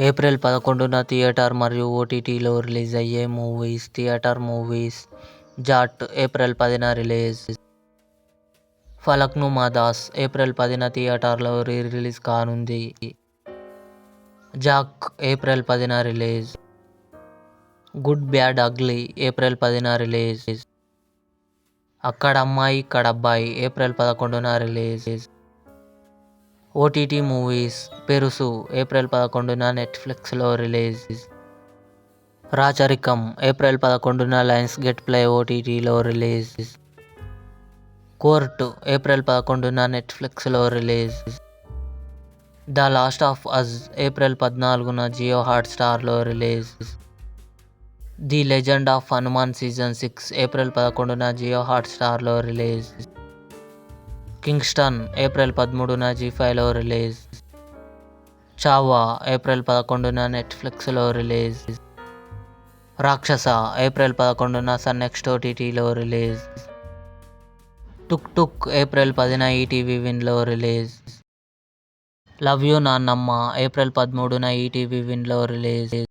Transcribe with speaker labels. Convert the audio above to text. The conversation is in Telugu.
Speaker 1: ఏప్రిల్ 11న థియేటర్ మరియు ఓటీటీలో రిలీజ్ అయ్యే movies. Theatre movies: Jaat April 10న రిలీజ్. ఫలక్నుమా దాస్ ఏప్రిల్ 10న థియేటర్లో రిలీజ్ కానుంది. జాక్ ఏప్రిల్ 10న release. Good bad ugly April 10న రిలీజ్. అక్కడమ్మాయి ఇక్కడబ్బాయి ఏప్రిల్ 11న release. OTT movies: Perusu April 11న నెట్ఫ్లిక్స్లో రిలీజ్. రాచరికం ఏప్రిల్ 11న లయన్స్ గేట్ ప్లే ఓటీటీలో రిలీజ్. కోర్ట్ ఏప్రిల్ 11న నెట్ఫ్లిక్స్లో release. The last of us April 14న జియో హాట్స్టార్లో release. The legend of Hanuman season 6 April 11న Jio హాట్స్టార్లో రిలీజ్. కింగ్స్టన్ ఏప్రిల్ 13న జీ5లో రిలీజ్. చావా ఏప్రిల్ 11న నెట్ఫ్లిక్స్లో రిలీజ్. రాక్షస ఏప్రిల్ 11న సన్నెక్స్ట్ ఓటీటీలో రిలీజ్. టుక్ టుక్ ఏప్రిల్ 10న ఈటీవీ విన్లో release. Love you Nannamma April 13న ఈటీవీ విన్లో రిలీజ్.